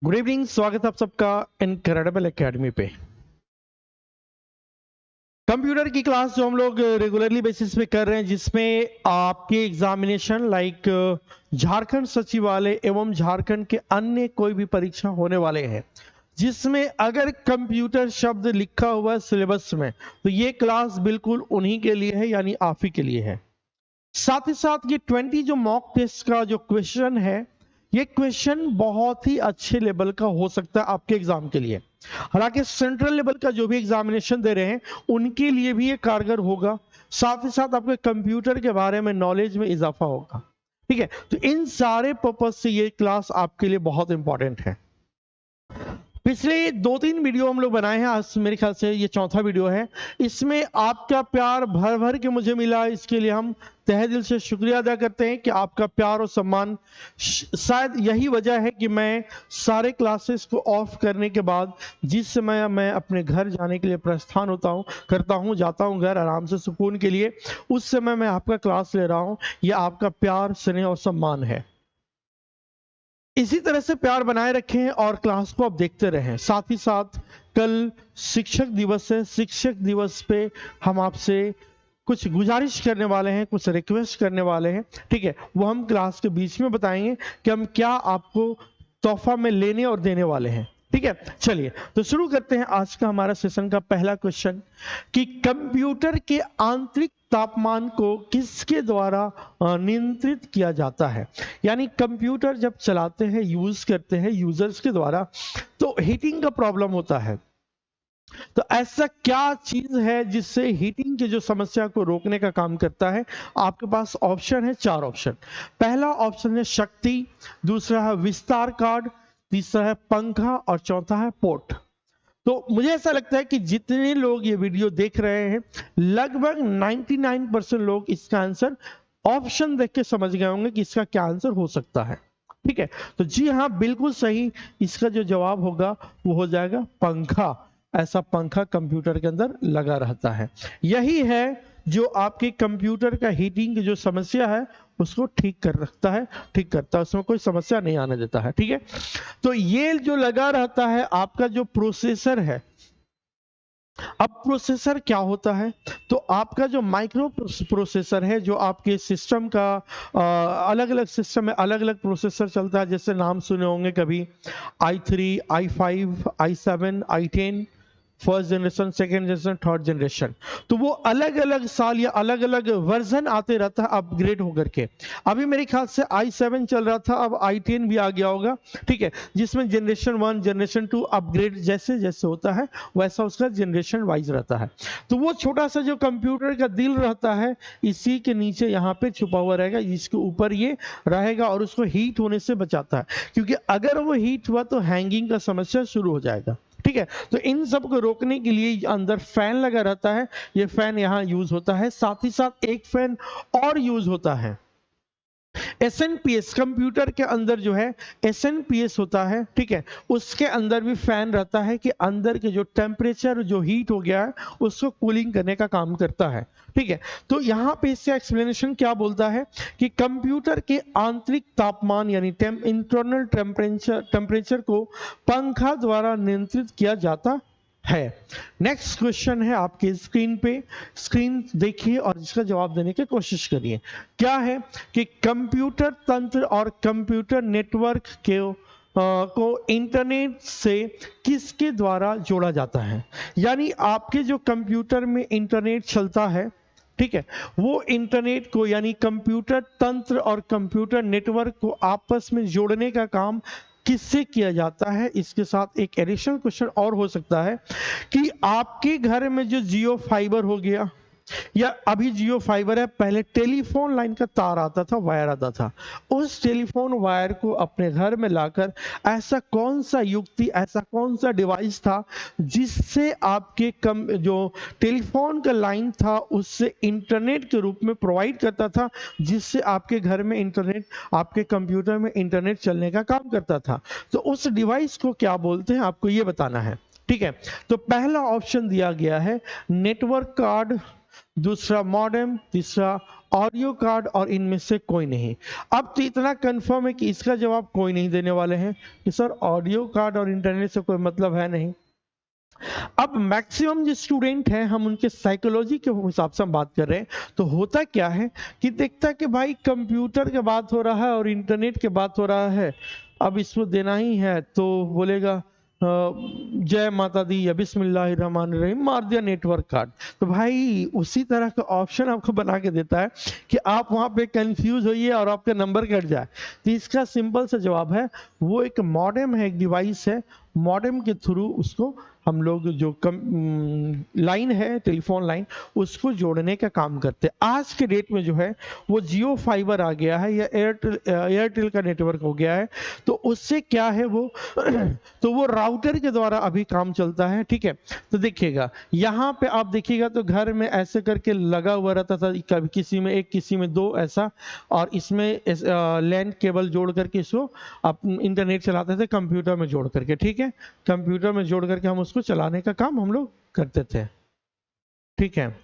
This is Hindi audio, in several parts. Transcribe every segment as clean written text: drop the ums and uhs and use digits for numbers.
Good evening. स्वागत है आप सबका इनक्रेडिबल एकेडमी पे। कंप्यूटर की क्लास जो हम लोग रेगुलरली बेसिस पे कर रहे हैं, जिसमें आपके एग्जामिनेशन लाइक झारखंड सचिवालय एवं झारखंड के अन्य कोई भी परीक्षा होने वाले हैं, जिसमें अगर कंप्यूटर शब्द लिखा हुआ है सिलेबस में, तो ये क्लास बिल्कुल उन्हीं के लिए है, यानी आप ही के लिए है। साथ ही साथ ये 20 जो मॉक टेस्ट का जो क्वेश्चन है, ये क्वेश्चन बहुत ही अच्छे लेवल का हो सकता है आपके एग्जाम के लिए। हालांकि सेंट्रल लेवल का जो भी एग्जामिनेशन दे रहे हैं उनके लिए भी ये कारगर होगा। साथ ही साथ आपके कंप्यूटर के बारे में नॉलेज में इजाफा होगा। ठीक है, तो इन सारे पर्पज से ये क्लास आपके लिए बहुत इंपॉर्टेंट है। पिछले 2-3 वीडियो हम लोग बनाए हैं, आज मेरे ख्याल से ये चौथा वीडियो है। इसमें आपका प्यार भर भर के मुझे मिला, इसके लिए हम तहे दिल से शुक्रिया अदा करते हैं कि आपका प्यार और सम्मान शायद यही वजह है कि मैं सारे क्लासेस को ऑफ करने के बाद जिस समय मैं अपने घर जाने के लिए प्रस्थान जाता हूं घर आराम से सुकून के लिए, उस समय मैं आपका क्लास ले रहा हूं। यह आपका प्यार, स्नेह और सम्मान है। इसी तरह से प्यार बनाए रखें और क्लास को आप देखते रहें। साथ ही साथ कल शिक्षक दिवस है, शिक्षक दिवस पे हम आपसे कुछ गुजारिश करने वाले हैं, कुछ रिक्वेस्ट करने वाले हैं। ठीक है, वो हम क्लास के बीच में बताएंगे कि हम क्या आपको तोहफा में लेने और देने वाले हैं। ठीक है, चलिए तो शुरू करते हैं आज का हमारा सेशन का पहला क्वेश्चन कि कंप्यूटर के आंतरिक तापमान को किसके द्वारा नियंत्रित किया जाता है। यानी कंप्यूटर जब चलाते हैं, यूज करते हैं यूजर्स के द्वारा, तो हीटिंग का प्रॉब्लम होता है। तो ऐसा क्या चीज है जिससे हीटिंग की जो समस्या को रोकने का काम करता है। आपके पास ऑप्शन है, 4 ऑप्शन। पहला ऑप्शन है शक्ति, दूसरा है विस्तार कार्ड, तीसरा है पंखा और चौथा है पोर्ट। तो मुझे ऐसा लगता है कि जितने लोग ये वीडियो देख रहे हैं, लगभग 99% लोग इसका आंसर ऑप्शन देख के समझ गए होंगे कि इसका क्या आंसर हो सकता है। ठीक है, तो जी हाँ, बिल्कुल सही। इसका जो जवाब होगा वो हो जाएगा पंखा। ऐसा पंखा कंप्यूटर के अंदर लगा रहता है। यही है जो आपके कंप्यूटर का हीटिंग की जो समस्या है उसको ठीक कर रखता है, ठीक करता है, उसमें कोई समस्या नहीं आने देता है। ठीक है, तो ये जो लगा रहता है आपका जो प्रोसेसर है। अब प्रोसेसर क्या होता है, तो आपका जो माइक्रो प्रोसेसर है, जो आपके सिस्टम का अलग अलग सिस्टम में अलग अलग प्रोसेसर चलता है। जैसे नाम सुने होंगे कभी i3, i5, i7, i10, first generation, second generation, third generation. तो वो अलग अलग साल या अलग अलग वर्जन आते रहता है अपग्रेड होकर के। अभी मेरे ख्याल से i7 चल रहा था, अब i10 भी आ गया होगा। ठीक है, जिसमें जनरेशन 1, जनरेशन 2 अपग्रेड जैसे जैसे होता है वैसा उसका जनरेशन वाइज रहता है। तो वो छोटा सा जो कंप्यूटर का दिल रहता है, इसी के नीचे यहाँ पे छुपा हुआ रहेगा, इसके ऊपर ये रहेगा और उसको हीट होने से बचाता है। क्योंकि अगर वो हीट हुआ तो हैंगिंग का समस्या शुरू हो जाएगा। ठीक है, तो इन सब को रोकने के लिए अंदर फैन लगा रहता है। ये फैन यहाँ यूज होता है। साथ ही साथ एक फैन और यूज होता है, एसएनपीएस। कंप्यूटर के अंदर जो है एसएनपीएस होता है। ठीक है, उसके अंदर भी फैन रहता है कि अंदर के जो टेम्परेचर जो हीट हो गया है उसको कूलिंग करने का काम करता है। ठीक है, तो यहां पे इससे एक्सप्लेनेशन क्या बोलता है कि कंप्यूटर के आंतरिक तापमान यानी इंटरनल टेम्परेचर को पंखा द्वारा नियंत्रित किया जाता है। नेक्स्ट क्वेश्चन है आपके स्क्रीन पे, स्क्रीन देखिए और इसका जवाब देने की कोशिश करिए। क्या है कि कंप्यूटर तंत्र और कंप्यूटर नेटवर्क के को इंटरनेट से किसके द्वारा जोड़ा जाता है। यानी आपके जो कंप्यूटर में इंटरनेट चलता है, ठीक है, वो इंटरनेट को यानी कंप्यूटर तंत्र और कंप्यूटर नेटवर्क को आपस में जोड़ने का काम किससे किया जाता है। इसके साथ एक एडिशनल क्वेश्चन और हो सकता है कि आपके घर में जो जियो फाइबर हो गया या अभी जियो फाइबर है, पहले टेलीफोन लाइन का तार आता था, वायर आता था। उस टेलीफोन वायर को अपने घर में लाकर ऐसा कौन सा युक्ति, ऐसा कौन सा डिवाइस था जिससे आपके जो टेलीफोन का लाइन था उससे इंटरनेट के रूप में प्रोवाइड करता था, जिससे आपके घर में इंटरनेट, आपके कंप्यूटर में इंटरनेट चलने का काम करता था। तो उस डिवाइस को क्या बोलते हैं, आपको ये बताना है। ठीक है, तो पहला ऑप्शन दिया गया है नेटवर्क कार्ड, दूसरा मॉडेम, तीसरा ऑडियो कार्ड और इनमें से कोई नहीं। अब तो इतना कंफर्म है कि इसका जवाब कोई नहीं देने वाले हैं कि सर ऑडियो कार्ड और इंटरनेट से कोई मतलब है नहीं। अब मैक्सिमम जो स्टूडेंट हैं हम उनके साइकोलॉजी के हिसाब से हम बात कर रहे हैं, तो होता क्या है कि देखता है कि भाई कंप्यूटर के बात हो रहा है और इंटरनेट के बात हो रहा है, अब इसको देना ही है तो बोलेगा जय माता दी या बिस्मिल्लाहिर्रहमानिर्रहीम, मार दिया नेटवर्क कार्ड। तो भाई उसी तरह का ऑप्शन आपको बना के देता है कि आप वहां पे कंफ्यूज होइए और आपका नंबर कट जाए। तो इसका सिंपल सा जवाब है वो एक मॉडेम है, एक डिवाइस है, मॉडेम के थ्रू उसको हम लोग जो लाइन है, टेलीफोन लाइन, उसको जोड़ने का काम करते हैं। आज के डेट में जो है वो जियो फाइबर आ गया है या एयरटेल का नेटवर्क हो गया है, तो उससे क्या है वो तो वो राउटर के द्वारा अभी काम चलता है, ठीक है। तो देखिएगा यहाँ पे आप देखिएगा तो घर में ऐसे करके लगा हुआ रहता था, कभी किसी में एक किसी में दो ऐसा, और इसमें लैन केबल जोड़ करके इसको आप इंटरनेट चलाते थे कंप्यूटर में जोड़ करके, ठीक है। कंप्यूटर में जोड़ करके हम उसको चलाने का काम हम लोग करते थे, ठीक है,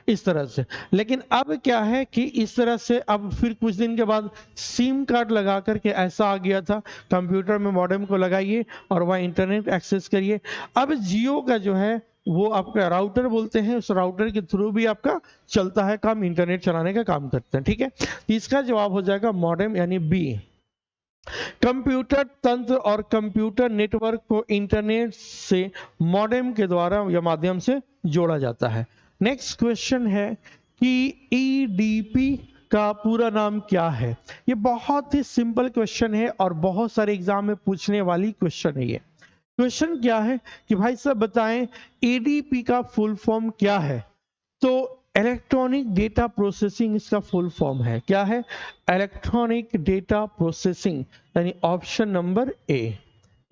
इस तरह से। लेकिन अब क्या है कि इस तरह से अब फिर कुछ दिन के बाद सिम कार्ड लगा करके ऐसा आ गया था, कंप्यूटर में मॉडेम को लगाइए और वहाँ इंटरनेट एक्सेस करिए। अब जियो का जो है वो आपका राउटर बोलते हैं, उस राउटर के थ्रू भी आपका चलता है काम, इंटरनेट चलाने का काम करते हैं, ठीक है। इसका जवाब हो जाएगा मॉडेम यानी बी। कंप्यूटर तंत्र और कंप्यूटर नेटवर्क को इंटरनेट से मॉडेम के द्वारा या माध्यम से जोड़ा जाता है। नेक्स्ट क्वेश्चन है कि ईडीपी का पूरा नाम क्या है। ये बहुत ही सिंपल क्वेश्चन है और बहुत सारे एग्जाम में पूछने वाली क्वेश्चन है। ये क्वेश्चन क्या है कि भाई साहब बताएं ईडीपी का फुल फॉर्म क्या है। तो इलेक्ट्रॉनिक डेटा प्रोसेसिंग इसका फुल फॉर्म है। क्या है? इलेक्ट्रॉनिक डेटा प्रोसेसिंग, यानी ऑप्शन नंबर ए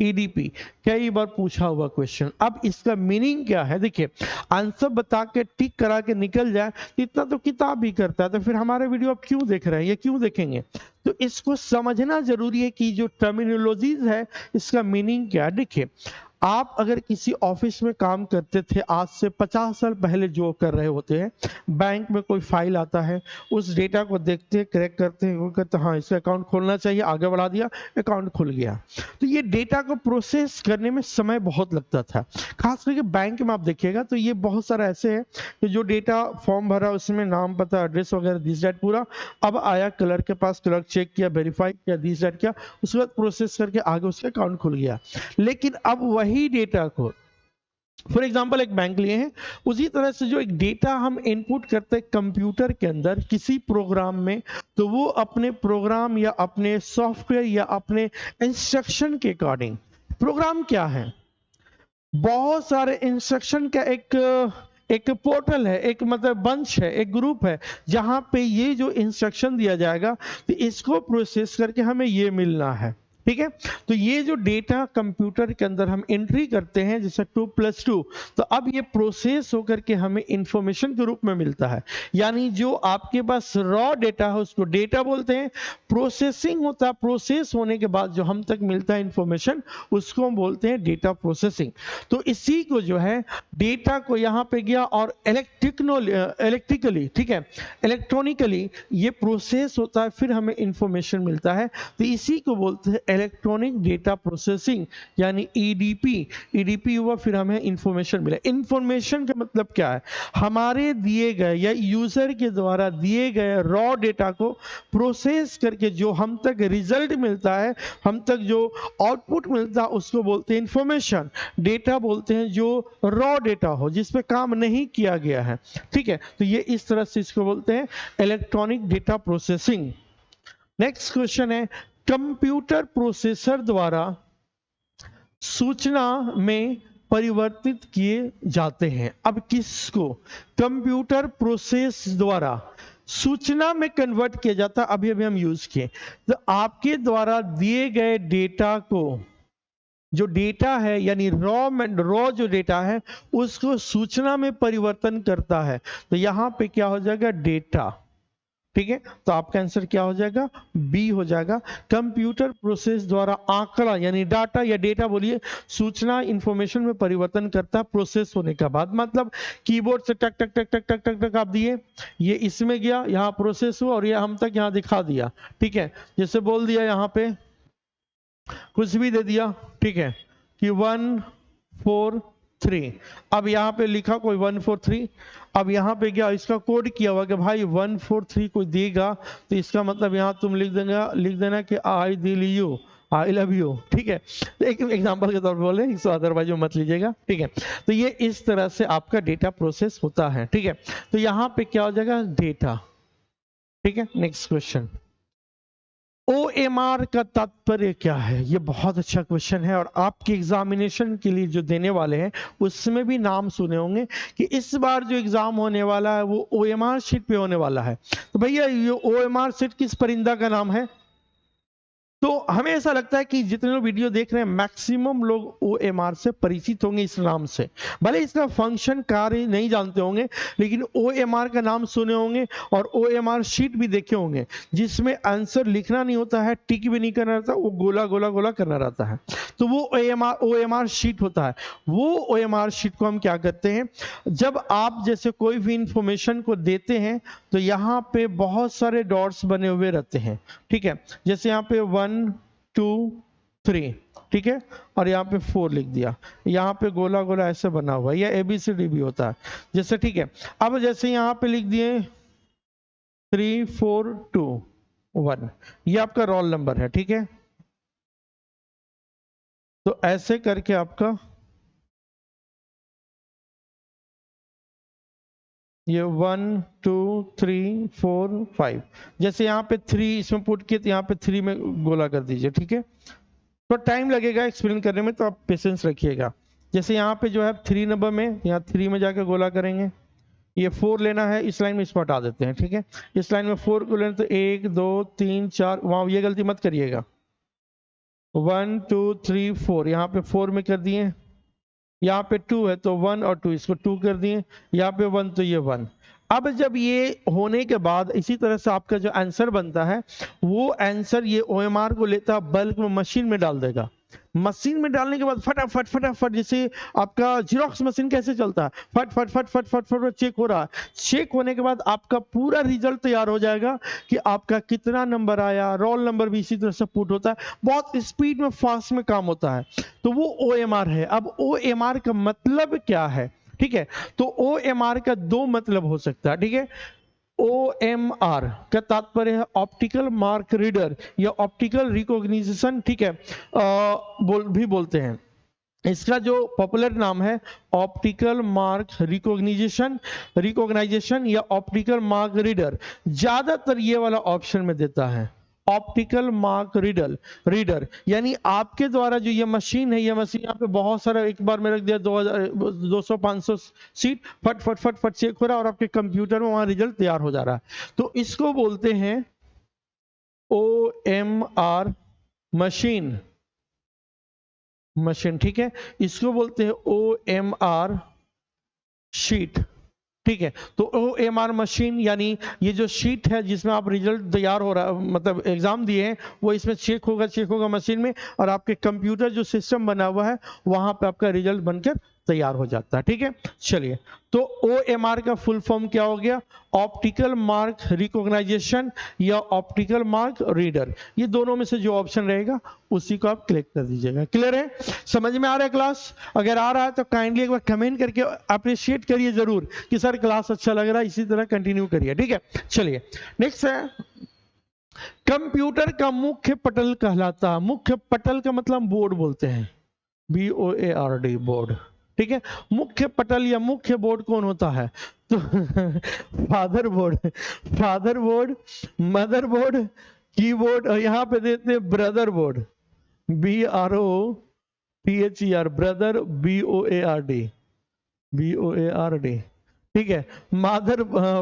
ईडीपी। कई बार पूछा हुआ क्वेश्चन। अब इसका मीनिंग क्या है? देखिए, आंसर बता के टिक करा के निकल जाए इतना तो किताब ही करता है, तो फिर हमारे वीडियो आप क्यों देख रहे हैं, ये क्यों देखेंगे? तो इसको समझना जरूरी है कि जो टर्मिनोलॉजीज है इसका मीनिंग क्या है। देखिए, आप अगर किसी ऑफिस में काम करते थे आज से 50 साल पहले, जो कर रहे होते हैं, बैंक में कोई फाइल आता है, उस डेटा को देखते हैं, क्रैक करते हैं, वो कहते हैं हाँ इसका अकाउंट खोलना चाहिए, आगे बढ़ा दिया, अकाउंट खुल गया। तो ये डेटा को प्रोसेस करने में समय बहुत लगता था। खास करके बैंक में आप देखिएगा तो ये बहुत सारा ऐसे है कि जो डेटा फॉर्म भरा उसमें नाम, पता, एड्रेस वगैरह दिस दैट पूरा, अब आया क्लर्क के पास, क्लर्क चेक किया, वेरीफाई किया, दिस दैट किया, उसके बाद प्रोसेस करके आगे उसका अकाउंट खुल गया। लेकिन अब वही डेटा को, फॉर एग्जाम्पल एक बैंक लिए हैं, उसी तरह से जो एक डेटा हम इनपुट करते हैं कंप्यूटर के अंदर किसी प्रोग्राम में, तो वो अपने प्रोग्राम या अपने सॉफ्टवेयर या अपने इंस्ट्रक्शन के अकॉर्डिंग, प्रोग्राम क्या है, बहुत सारे इंस्ट्रक्शन का एक पोर्टल है, एक मतलब बंच है, एक ग्रुप है, जहां पे ये जो इंस्ट्रक्शन दिया जाएगा तो इसको प्रोसेस करके हमें ये मिलना है, ठीक है। तो ये जो डेटा कंप्यूटर के अंदर हम एंट्री करते हैं जैसे 2+2, तो अब ये प्रोसेस होकर के हमें इंफॉर्मेशन के रूप में मिलता है। यानी जो आपके पास रॉ डेटा है उसको डेटा बोलते हैं, प्रोसेसिंग होता है, प्रोसेस होने के बाद जो हम तक मिलता है इंफॉर्मेशन उसको हम बोलते हैं डेटा प्रोसेसिंग। तो इसी को जो है डेटा को यहाँ पे गया और इलेक्ट्रिकली, ठीक है, इलेक्ट्रॉनिकली ये प्रोसेस होता है, फिर हमें इंफॉर्मेशन मिलता है। तो इसी को बोलते हैं इलेक्ट्रॉनिक डेटा प्रोसेसिंग, यानी ईडीपी। ईडीपी हुआ, फिर हमें इंफॉर्मेशन मिला। इंफॉर्मेशन का मतलब क्या है? हमारे दिए गए या यूजर के द्वारा दिए गए रॉ डेटा को प्रोसेस करके जो हम तक रिजल्ट मिलता है, हम तक जो आउटपुट मिलता है, उसको बोलते हैं इंफॉर्मेशन। डेटा बोलते हैं जो रॉ डेटा हो, जिस पे काम नहीं किया गया है, ठीक है। तो ये इस तरह से इसको बोलते हैं electronic data processing. Next question है, कंप्यूटर प्रोसेसर द्वारा सूचना में परिवर्तित किए जाते हैं। अब किसको कंप्यूटर प्रोसेस द्वारा सूचना में कन्वर्ट किया जाता है? अभी अभी हम यूज किए। तो आपके द्वारा दिए गए डेटा को, जो डेटा है यानी रॉ जो डेटा है उसको सूचना में परिवर्तन करता है। तो यहां पे क्या हो जाएगा? डेटा। ठीक है, तो आपका आंसर क्या हो जाएगा, बी हो जाएगा। कंप्यूटर प्रोसेस द्वारा आंकड़ा यानी डाटा या डेटा बोलिए, सूचना इंफॉर्मेशन में परिवर्तन करता है प्रोसेस होने के बाद। मतलब कीबोर्ड से टक टक टक टक टक टक टक आप दिए, ये इसमें गया, यहाँ प्रोसेस हुआ और ये हम तक यहाँ दिखा दिया। ठीक है, जैसे बोल दिया यहाँ पे कुछ भी दे दिया, ठीक है, कि 143, अब यहाँ पे लिखा कोई 143, अब यहाँ पे क्या इसका कोड किया हुआ कि भाई 143 कोई देगा तो इसका मतलब यहाँ तुम लिख देना कि आई दिल यू, आई लव यू। ठीक है, तो एक एग्जांपल के तौर पर बोले, इसको अदरवाइज मत लीजिएगा। ठीक है, तो ये इस तरह से आपका डेटा प्रोसेस होता है। ठीक है, तो यहाँ पे क्या हो जाएगा, डेटा। ठीक है, नेक्स्ट क्वेश्चन, OMR का तात्पर्य क्या है? ये बहुत अच्छा क्वेश्चन है और आपके एग्जामिनेशन के लिए जो देने वाले हैं उसमें भी नाम सुने होंगे कि इस बार जो एग्जाम होने वाला है वो OMR शीट पे होने वाला है। तो भैया ये OMR शीट किस परिंदा का नाम है? तो हमें ऐसा लगता है कि जितने लोग वीडियो देख रहे हैं मैक्सिमम लोग OMR से परिचित होंगे इस नाम से, भले इसका फंक्शन कार्य नहीं जानते होंगे लेकिन OMR का नाम सुने होंगे और OMR शीट भी देखे होंगे जिसमें आंसर लिखना नहीं होता है, टिक भी नहीं करना रहता, वो गोला गोला गोला करना रहता है। तो वो OMR शीट होता है। वो OMR शीट को हम क्या करते हैं, जब आप जैसे कोई भी इंफॉर्मेशन को देते हैं तो यहाँ पे बहुत सारे डॉट्स बने हुए रहते हैं। ठीक है, जैसे यहाँ पे 1 2 3, ठीक है, और यहाँ पे 4 लिख दिया, यहाँ पे गोला गोला ऐसे बना हुआ है, या ABCD भी होता है जैसे। ठीक है, अब जैसे यहाँ पे लिख दिए 3 4 2 1, ये आपका रोल नंबर है। ठीक है, तो ऐसे करके आपका ये 1 2 3 4 5, जैसे यहाँ पे 3 इसमें पुट किए तो यहाँ पे 3 में गोला कर दीजिए। ठीक है, तो टाइम लगेगा एक्सप्लेन करने में, तो आप पेशेंस रखिएगा। जैसे यहाँ पे जो है 3 नंबर में, यहाँ 3 में जाकर गोला करेंगे, ये 4 लेना है, इस लाइन में इसको हटा देते हैं। ठीक है, इस लाइन में 4 को लेना तो 1 2 3 4, वहां ये गलती मत करिएगा। 1 2 3 4, यहाँ पे 4 में कर दिए, यहाँ पे 2 है तो 1 और 2 इसको 2 कर दिए, यहाँ पे 1 तो ये 1। अब जब ये होने के बाद इसी तरह से आपका जो आंसर बनता है वो आंसर ये OMR को लेता है, बल्क में मशीन में डाल देगा। मशीन में डालने के बाद फटाफट फटाफट, जैसे आपका जीरोक्स मशीन कैसे चलता है, फट फट फट फट फट फट चेक हो रहा है। चेक होने के बाद आपका पूरा रिजल्ट तैयार हो जाएगा कि आपका कितना नंबर आया, रोल नंबर भी इसी तरह से पुट होता है, बहुत स्पीड में फास्ट में काम होता है। तो वो OMR है। अब OMR का मतलब क्या है? ठीक है, तो OMR का 2 मतलब हो सकता है। ठीक है, OMR का तात्पर्य है ऑप्टिकल मार्क रीडर या ऑप्टिकल रिकॉग्निशन। ठीक है, भी बोलते हैं। इसका जो पॉपुलर नाम है ऑप्टिकल मार्क रिकॉग्नाइजेशन या ऑप्टिकल मार्क रीडर, ज्यादातर ये वाला ऑप्शन में देता है ऑप्टिकल मार्क रीडर। यानी आपके द्वारा जो ये मशीन है, ये मशीन यहाँ पे बहुत सारा एक बार में रख दिया, 200-500 सीट, फट फट फट फट चेक हो रहा है और आपके कंप्यूटर में वहां रिजल्ट तैयार हो जा रहा है। तो इसको बोलते हैं OMR मशीन। ठीक है, इसको बोलते हैं OMR शीट। ठीक है, तो OMR मशीन यानी ये जो शीट है जिसमें आप रिजल्ट तैयार हो रहा, मतलब एग्जाम दिए हैं, वो इसमें चेक होगा मशीन में, और आपके कंप्यूटर जो सिस्टम बना हुआ है वहां पे आपका रिजल्ट बनकर तैयार हो जाता है। ठीक है, चलिए, तो OMR का फुल फॉर्म क्या हो गया, ऑप्टिकल मार्क रिकॉग्नाइजेशन या ऑप्टिकल मार्क रीडर। ये दोनों में से जो ऑप्शन रहेगा उसी को आप क्लिक कर दीजिएगा। क्लियर है, समझ में आ रहा है क्लास? अगर आ रहा है तो काइंडली एक बार कमेंट करके अप्रिशिएट करिए जरूर कि सर क्लास अच्छा लग रहा है, इसी तरह कंटिन्यू करिए। ठीक है, चलिए नेक्स्ट है, कंप्यूटर का मुख्य पटल कहलाता है। मुख्य पटल का मतलब बोर्ड बोलते हैं, BOARD बोर्ड। ठीक है, मुख्य पटल या मुख्य बोर्ड कौन होता है? तो father board, mother board, keyboard, और यहाँ पे देते हैं brother board, BROTHER brother, BOARD। ठीक है,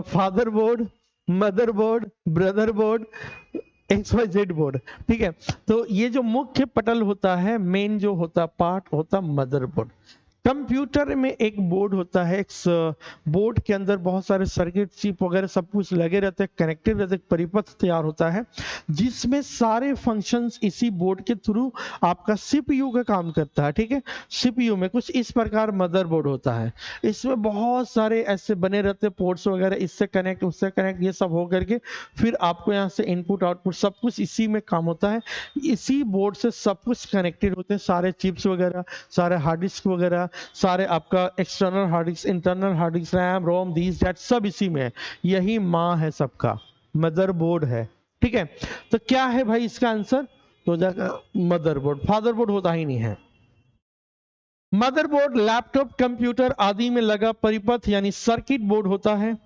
father board, mother board, brother board, XYZ board. ठीक है, तो ये जो मुख्य पटल होता है, मेन जो होता पार्ट होता मदरबोर्ड। कंप्यूटर में एक बोर्ड होता है, एक बोर्ड के अंदर बहुत सारे सर्किट चिप वगैरह सब कुछ लगे रहते हैं, कनेक्टेड रहते हैं, परिपथ तैयार होता है जिसमें सारे फंक्शंस इसी बोर्ड के थ्रू आपका सीपीयू का काम करता है। ठीक है, सीपीयू में कुछ इस प्रकार मदरबोर्ड होता है, इसमें बहुत सारे ऐसे बने रहते हैं पोर्ट्स वगैरह, इससे कनेक्ट उससे कनेक्ट, ये सब हो करके फिर आपको यहाँ से इनपुट आउटपुट सब कुछ इसी में काम होता है। इसी बोर्ड से सब कुछ कनेक्टेड होते हैं, सारे चिप्स वगैरह, सारे हार्ड डिस्क वगैरह, सारे आपका external hard disk, internal hard disk, RAM ROM these that सब इसी में है। यही माँ है सबका, मदरबोर्ड है। ठीक है, तो क्या है भाई इसका आंसर? तो मदरबोर्ड, फादरबोर्ड होता ही नहीं है। मदरबोर्ड लैपटॉप कंप्यूटर आदि में लगा परिपथ यानी सर्किट बोर्ड होता है।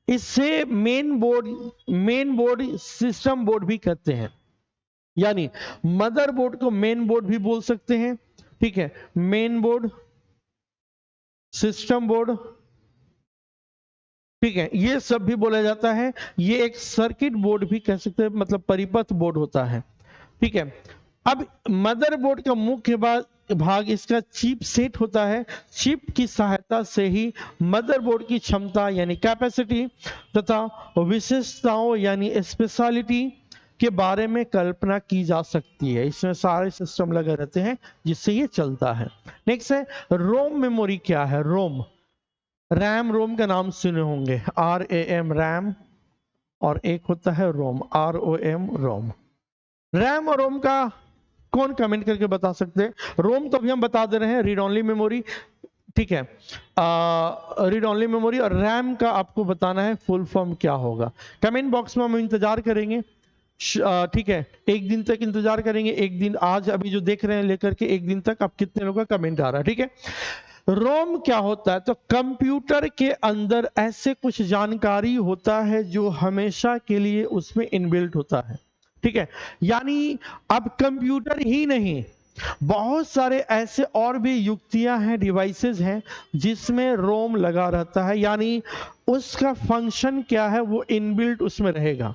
इससे मेन बोर्ड सिस्टम बोर्ड भी कहते हैं, यानी मदरबोर्ड को मेन बोर्ड भी बोल सकते हैं। ठीक है, मेन बोर्ड, सिस्टम बोर्ड, ठीक है, ये सब भी बोला जाता है। ये एक सर्किट बोर्ड भी कह सकते हैं, मतलब परिपथ बोर्ड होता है। ठीक है, अब मदरबोर्ड का मुख्य भाग इसका चिप सेट होता है। चिप की सहायता से ही मदरबोर्ड की क्षमता यानी कैपेसिटी तथा विशेषताओं यानी स्पेशलिटी के बारे में कल्पना की जा सकती है। इसमें सारे सिस्टम लगे रहते हैं जिससे ये चलता है। नेक्स्ट है रोम मेमोरी। क्या है रोम? रैम रोम का नाम सुने होंगे, RAM रैम, और एक होता है रोम, ROM रोम। रैम और रोम का कौन कमेंट करके बता सकते हैं? रोम तो अभी हम बता दे रहे हैं, रीड ओनली मेमोरी। ठीक है, रीड ओनली मेमोरी। और रैम का आपको बताना है फुल फॉर्म क्या होगा। कमेंट बॉक्स में हम इंतजार करेंगे। ठीक है, एक दिन तक इंतजार करेंगे, एक दिन आज अभी जो देख रहे हैं लेकर के एक दिन तक आप कितने लोगों का कमेंट आ रहा है। ठीक है, रोम क्या होता है? तो कंप्यूटर के अंदर ऐसे कुछ जानकारी होता है जो हमेशा के लिए उसमें इनबिल्ट होता है। ठीक है, यानी अब कंप्यूटर ही नहीं, बहुत सारे ऐसे और भी युक्तियां हैं, डिवाइसेस हैं जिसमें रोम लगा रहता है, यानी उसका फंक्शन क्या है वो इनबिल्ट उसमें रहेगा।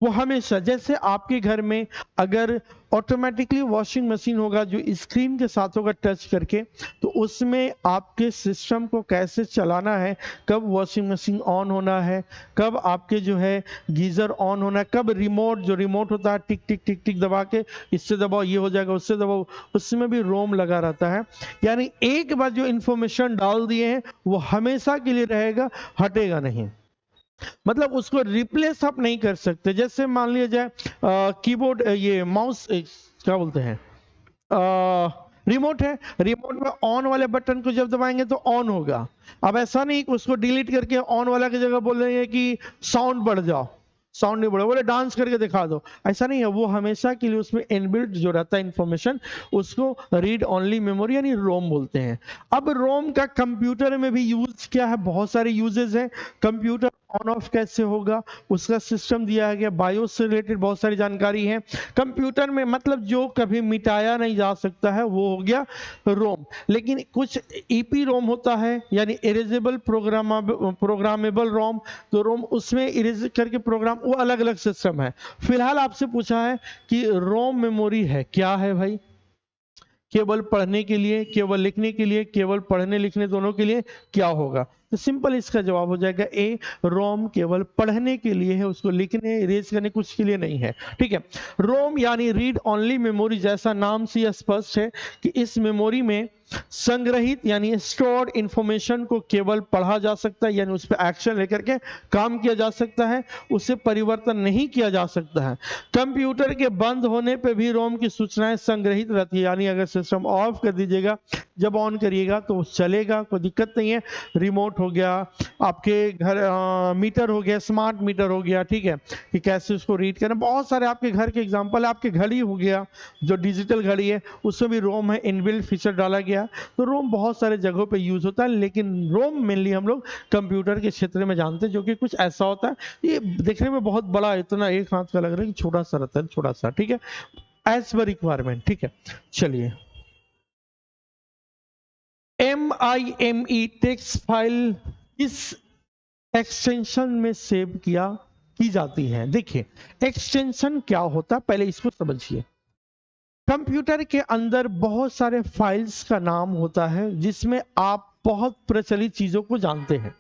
वो हमेशा, जैसे आपके घर में अगर ऑटोमेटिकली वॉशिंग मशीन होगा जो स्क्रीन के साथ होगा टच करके, तो उसमें आपके सिस्टम को कैसे चलाना है, कब वॉशिंग मशीन ऑन होना है, कब आपके जो है गीजर ऑन होना है, कब रिमोट, जो रिमोट होता है टिक टिक टिक टिक दबा के, इससे दबाओ ये हो जाएगा, उससे दबाओ, उसमें भी रोम लगा रहता है। यानी एक बार जो इंफॉर्मेशन डाल दिए हैं वो हमेशा के लिए रहेगा, हटेगा नहीं, मतलब उसको रिप्लेस आप नहीं कर सकते। जैसे मान लिया जाए कीबोर्ड, ये माउस, क्या बोलते हैं, रिमोट है, रिमोट में ऑन वाले बटन को जब दबाएंगे तो ऑन होगा। अब ऐसा नहीं कि उसको डिलीट करके ऑन वाला की जगह बोल रहे हैं कि साउंड बढ़ जाओ, साउंड नहीं बढ़ा, बोले डांस करके दिखा दो, ऐसा नहीं है। वो हमेशा के लिए उसमें इनबिल्ट जो रहता है इंफॉर्मेशन, उसको रीड ओनली मेमोरी यानी रोम बोलते हैं। अब रोम का कंप्यूटर में भी यूज क्या है? बहुत सारे यूजेस हैं। कंप्यूटर ऑन ऑफ कैसे होगा उसका सिस्टम दिया गया, बायोस से रिलेटेड बहुत सारी जानकारी है कंप्यूटर में, मतलब जो कभी मिटाया नहीं जा सकता है वो हो गया रोम। लेकिन कुछ ईपी रोम होता है यानी इरेजेबल प्रोग्रामेबल रोम, तो रोम उसमें इरेज करके प्रोग्राम, वो अलग अलग सिस्टम है। फिलहाल आपसे पूछा है कि रोम मेमोरी है, क्या है भाई? केवल पढ़ने के लिए, केवल लिखने के लिए, केवल पढ़ने लिखने दोनों के लिए, क्या होगा? तो सिंपल इसका जवाब हो जाएगा ए, रोम केवल पढ़ने के लिए है, उसको लिखने इरेज करने कुछ के लिए नहीं है। ठीक है, रोम यानी रीड ओनली मेमोरी, जैसा नाम से यह स्पष्ट है कि इस मेमोरी में संग्रहित यानी स्टोर्ड इंफॉर्मेशन को केवल पढ़ा जा सकता है, यानी उस पर एक्शन लेकर के काम किया जा सकता है, उसे परिवर्तन नहीं किया जा सकता है। कंप्यूटर के बंद होने पे भी रोम की सूचनाएं संग्रहित रहती है, यानी अगर सिस्टम ऑफ कर दीजिएगा, जब ऑन करिएगा तो चलेगा, कोई दिक्कत नहीं है। रिमोट हो गया, आपके घर मीटर हो गया, स्मार्ट मीटर हो गया, ठीक है, कि कैसे उसको रीड करना, बहुत सारे आपके घर के एग्जांपल है। आपके घड़ी हो गया, जो डिजिटल घड़ी है उसमें भी रोम है, इनबिल्ट फीचर डाला गया। तो रोम बहुत सारे जगहों पे यूज होता है, लेकिन रोम मेनली हम लोग कंप्यूटर के क्षेत्र में जानते हैं, जो कि कुछ ऐसा होता है, ये देखने में बहुत बड़ा, इतना एक हाथ का लग रहा है कि छोटा सा रहता है, छोटा सा। ठीक है, एज पर रिक्वायरमेंट। ठीक है, चलिए, MIME टेक्स्ट फाइल इस एक्सटेंशन में सेव की जाती है। देखिए एक्सटेंशन क्या होता है, पहले इसको समझिए। कंप्यूटर के अंदर बहुत सारे फाइल्स का नाम होता है जिसमें आप बहुत प्रचलित चीजों को जानते हैं।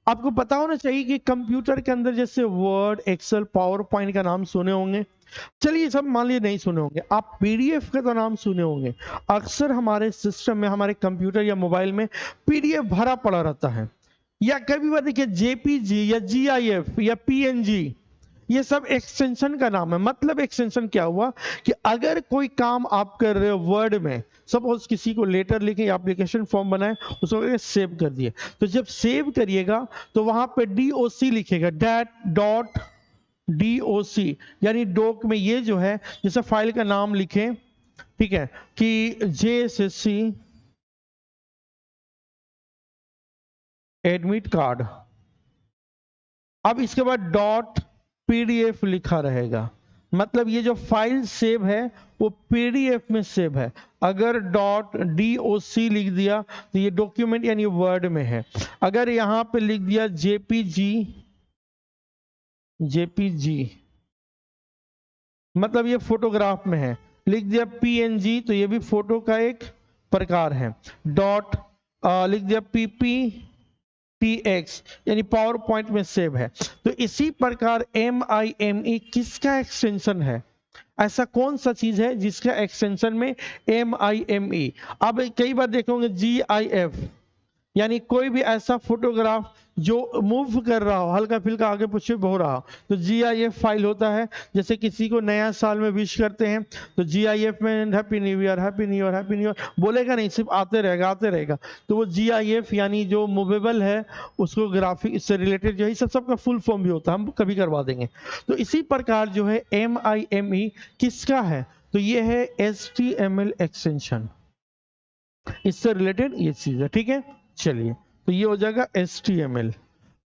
आपको पता होना चाहिए कि कंप्यूटर के अंदर जैसे वर्ड, एक्सेल, पावर पॉइंट का नाम सुने होंगे। चलिए सब मान लीजिए नहीं सुने होंगे, आप पीडीएफ का तो नाम सुने होंगे। अक्सर हमारे सिस्टम में, हमारे कंप्यूटर या मोबाइल में पीडीएफ भरा पड़ा रहता है। या कभी बार देखिए जेपीजी या जीआईएफ या पीएनजी, ये सब एक्सटेंशन का नाम है। मतलब एक्सटेंशन क्या हुआ कि अगर कोई काम आप कर रहे हो वर्ड में, सपोज किसी को लेटर लिखे या एप्लीकेशन फॉर्म बनाए, उसको सेव कर दिए, तो जब सेव करिएगा तो वहां पे डीओसी लिखेगा, डैट डॉट डीओसी, यानी डॉक में ये जो है, जैसे फाइल का नाम लिखें, ठीक है, कि जेएसएससी एडमिट कार्ड, अब इसके बाद डॉट पीडीएफ लिखा रहेगा। मतलब ये जो फाइल सेव है वो पीडीएफ में सेव है। अगर डॉट डीओसी लिख दिया तो ये डॉक्यूमेंट यानी वर्ड में है। अगर यहां पे लिख दिया जेपीजी, जेपीजी मतलब ये फोटोग्राफ में है। लिख दिया पीएनजी तो ये भी फोटो का एक प्रकार है। डॉट लिख दिया पीपी टीएक्स यानी पावर पॉइंट में सेव है। तो इसी प्रकार MIME किसका एक्सटेंशन है? ऐसा कौन सा चीज है जिसका एक्सटेंशन में MIME? अब कई बार देखोगे GIF, यानी कोई भी ऐसा फोटोग्राफ जो मूव कर रहा हो, हल्का फिल्का आगे पीछे हो रहा हो, तो GIF फाइल होता है। जैसे किसी को नया साल में विश करते हैं तो GIF में happy new year, happy new year, happy new year बोलेगा नहीं, सिर्फ आते रहेगा आते रहेगा। तो वो GIF यानी जो मूवेबल है उसको ग्राफिक, इससे रिलेटेड जो है, सब सबका फुल फॉर्म भी होता है, हम कभी करवा देंगे। तो इसी प्रकार जो है MIME किसका है? तो ये है HTML एक्सटेंशन, इससे रिलेटेड ये चीज है। ठीक है, चलिए, तो ये हो जाएगा HTML।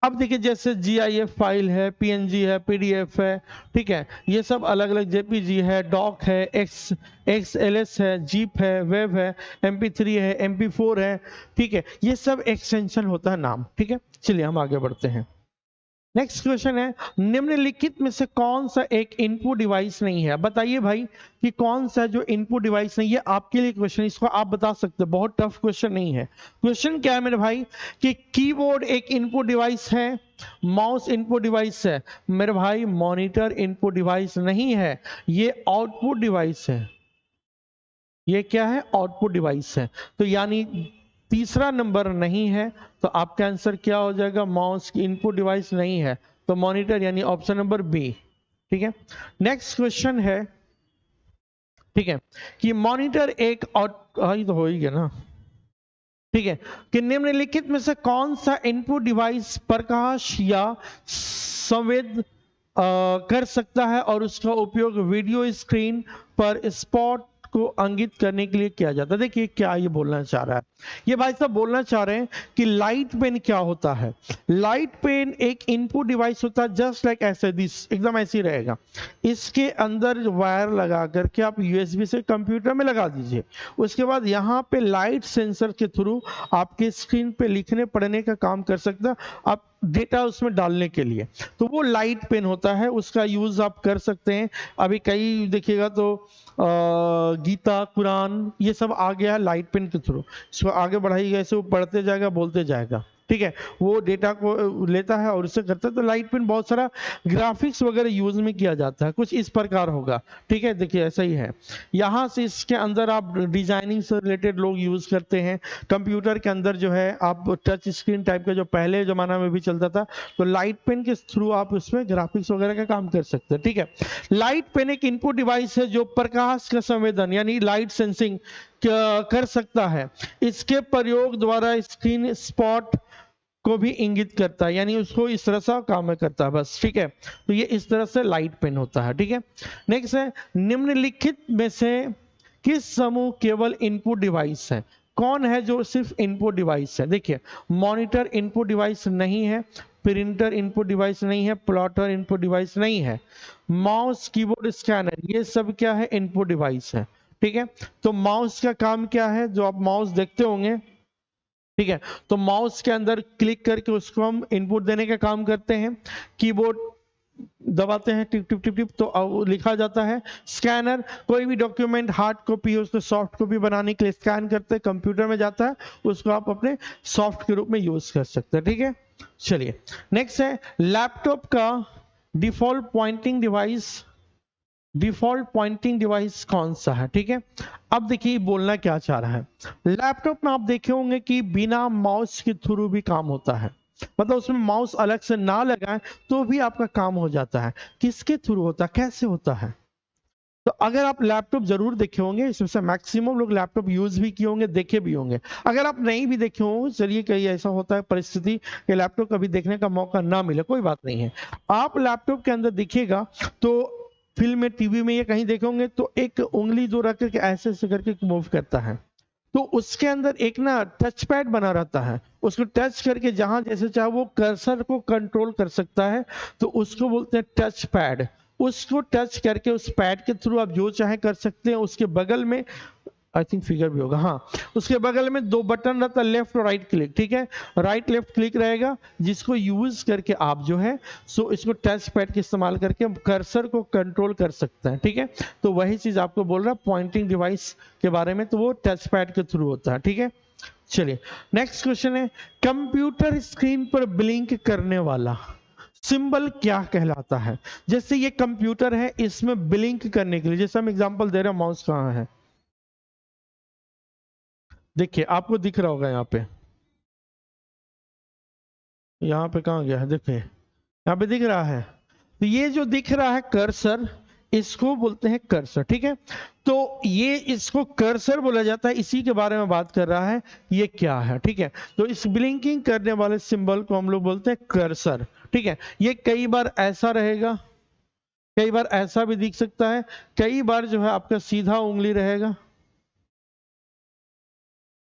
अब देखिए जैसे GIF फाइल है, PNG है, PDF है, ठीक है, ये सब अलग अलग, JPG है, डॉक है, XLS है, जीप है, वेब है, MP3 है, MP4 है, ठीक है, ये सब एक्सटेंशन होता है नाम। ठीक है, चलिए हम आगे बढ़ते हैं। नेक्स्ट क्वेश्चन है, निम्नलिखित में से कौन सा एक इनपुट डिवाइस नहीं है? बताइए भाई कि कौन सा जो इनपुट डिवाइस नहीं है। आपके लिए क्वेश्चन, इसको आप बता सकते हो, बहुत टफ क्वेश्चन नहीं है। क्वेश्चन क्या है मेरे भाई कि कीबोर्ड एक इनपुट डिवाइस है, माउस इनपुट डिवाइस है। मेरे भाई मॉनिटर इनपुट डिवाइस नहीं है, ये आउटपुट डिवाइस है। ये क्या है? आउटपुट डिवाइस है। तो यानी तीसरा नंबर नहीं है, तो आपका आंसर क्या हो जाएगा? माउस की इनपुट डिवाइस नहीं है, तो मॉनिटर यानी ऑप्शन नंबर बी। ठीक है, नेक्स्ट क्वेश्चन है, ठीक है, कि मॉनिटर एक ये तो हो ही गया ना। ठीक है, कि निम्नलिखित में से कौन सा इनपुट डिवाइस प्रकाश या संवेद कर सकता है और उसका उपयोग वीडियो स्क्रीन पर स्पॉट को इंगित करने के लिए किया जाता है? देखिए क्या ये बोलना चाह रहा है, ये भाई साहब बोलना चाह रहे हैं कि लाइट पेन क्या होता है। लाइट पेन एक इनपुट डिवाइस होता है, जस्ट लाइक ऐसे, दिस एकदम ऐसे ही रहेगा। इसके अंदर वायर लगा करके आप USB से कंप्यूटर में लगा दीजिए, उसके बाद यहाँ पे लाइट सेंसर के थ्रू आपके स्क्रीन पे लिखने पढ़ने का काम कर सकता है, आप डेटा उसमें डालने के लिए। तो वो लाइट पेन होता है, उसका यूज आप कर सकते हैं। अभी कई देखिएगा तो गीता, कुरान, ये सब आ गया है लाइट पेन के थ्रू। इसको आगे बढ़ाइएगा, ऐसे वो पढ़ते जाएगा, बोलते जाएगा, ठीक है, वो डेटा को लेता है और उससे करता है। तो लाइट पेन बहुत सारा ग्राफिक्स वगैरह यूज में किया जाता है, कुछ इस प्रकार होगा। ठीक है, देखिए ऐसा ही है। यहाँ से इसके अंदर आप डिजाइनिंग से रिलेटेड लोग यूज करते हैं। कंप्यूटर के अंदर जो है आप टच स्क्रीन टाइप का जो पहले जमाना में भी चलता था, तो लाइट पेन के थ्रू आप उसमें ग्राफिक्स वगैरह का काम कर सकते हैं। ठीक है, लाइट पेन एक इनपुट डिवाइस है जो प्रकाश का संवेदन यानी लाइट सेंसिंग कर सकता है। इसके प्रयोग द्वारा स्क्रीन स्पॉट को भी इंगित करता है, यानी उसको इस तरह से काम करता है बस। ठीक है, तो ये इस तरह से लाइट पेन होता है। ठीक है, नेक्स्ट है, निम्नलिखित में से किस समूह केवल इनपुट डिवाइस है? कौन है जो सिर्फ इनपुट डिवाइस है? देखिए, मॉनिटर इनपुट डिवाइस नहीं है, प्रिंटर इनपुट डिवाइस नहीं है, प्लॉटर इनपुट डिवाइस नहीं है, माउस, कीबोर्ड, स्कैनर, ये सब क्या है? इनपुट डिवाइस है। ठीक है, तो माउस का काम क्या है? जो आप माउस देखते होंगे, ठीक है, तो माउस के अंदर क्लिक करके उसको हम इनपुट देने का काम करते हैं। कीबोर्ड दबाते हैं टिप टिप टिप टिप तो लिखा जाता है। स्कैनर, कोई भी डॉक्यूमेंट हार्ड कॉपी है उसको सॉफ्ट कॉपी बनाने के लिए स्कैन करते हैं, कंप्यूटर में जाता है, उसको आप अपने सॉफ्ट के रूप में यूज कर सकते हैं। ठीक है, चलिए नेक्स्ट है लैपटॉप का default pointing device. Default pointing device कौन सा है? ठीक है, अब देखिए बोलना क्या चाह रहा है। लैपटॉप में आप देखे होंगे कि बिना माउस के थ्रू भी काम होता है, मतलब उसमें माउस अलग से ना लगाएं तो भी आपका काम हो जाता है। किसके थ्रू होता है, कैसे होता है? तो अगर आप लैपटॉप जरूर देखे होंगे, इसमें से मैक्सिमम लोग लैपटॉप यूज भी किए होंगे, देखे भी होंगे। अगर आप नहीं भी देखे होंगे, चलिए कहीं ऐसा होता है परिस्थिति कि लैपटॉप कभी देखने का मौका ना मिले, कोई बात नहीं है। आप लैपटॉप के अंदर देखिएगा तो फिल्म में, टीवी में, ये कहीं देखे होंगे तो एक उंगली दो रख करके ऐसे ऐसे करके मूव करता है, तो उसके अंदर एक ना टच पैड बना रहता है, उसको टच करके जहां जैसे चाहे वो कर्सर को कंट्रोल कर सकता है, तो उसको बोलते हैं टच पैड। उसको टच करके उस पैड के थ्रू आप जो चाहे कर सकते हैं। उसके बगल में आई थिंक फिगर भी होगा, हाँ, उसके बगल में दो बटन रहता है, लेफ्ट और राइट क्लिक। ठीक है, राइट लेफ्ट क्लिक रहेगा, जिसको यूज करके आप जो है सो इसको टच पैड के इस्तेमाल करके कर्सर को कंट्रोल कर सकते हैं। ठीक है, तो वही चीज आपको बोल रहा है पॉइंटिंग डिवाइस के बारे में, तो वो टच पैड के थ्रू होता है। ठीक है, चलिए नेक्स्ट क्वेश्चन है कंप्यूटर स्क्रीन पर ब्लिंक करने वाला सिंबल क्या कहलाता है? जैसे ये कंप्यूटर है, इसमें ब्लिंक करने के लिए, जैसे हम एग्जांपल दे रहे हैं, माउस कहाँ है, देखिए आपको दिख रहा होगा यहाँ पे कहाँ गया है, देखिए यहाँ पे दिख रहा है। तो ये जो दिख रहा है कर्सर, इसको बोलते हैं कर्सर। ठीक है, तो ये इसको कर्सर बोला जाता है, इसी के बारे में बात कर रहा है, ये क्या है। ठीक है, तो इस ब्लिंकिंग करने वाले सिंबल को हम लोग बोलते हैं कर्सर। ठीक है, ये कई बार ऐसा रहेगा, कई बार ऐसा भी दिख सकता है, कई बार जो है आपका सीधा उंगली रहेगा।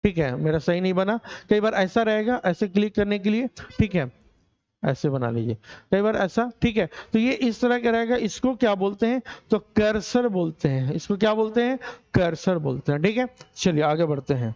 ठीक है, मेरा सही नहीं बना, कई बार ऐसा रहेगा ऐसे क्लिक करने के लिए। ठीक है, ऐसे बना लीजिए, कई बार ऐसा। ठीक है, तो ये इस तरह का रहेगा, इसको क्या बोलते हैं? तो कर्सर बोलते हैं। इसको क्या बोलते हैं? कर्सर बोलते हैं। ठीक है, चलिए आगे बढ़ते हैं।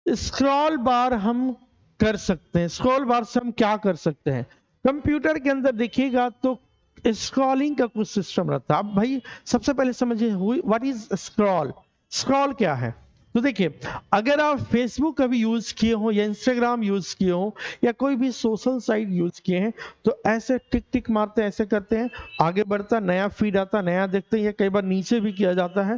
स्क्रॉल बार हम कर सकते हैं, स्क्रॉल बार से हम क्या कर सकते हैं? कंप्यूटर के अंदर देखिएगा तो स्क्रॉलिंग का कुछ सिस्टम रहता है। अब भाई सबसे पहले समझिए व्हाट इज स्क्रॉल। स्क्रॉल क्या है? तो देखिए, अगर आप फेसबुक कभी यूज किए हो या इंस्टाग्राम यूज किए हो या कोई भी सोशल साइट यूज किए हैं, तो ऐसे टिक टिक मारते हैं, ऐसे करते हैं, आगे बढ़ता, नया फीड आता, नया देखते हैं, या कई बार नीचे भी किया जाता है।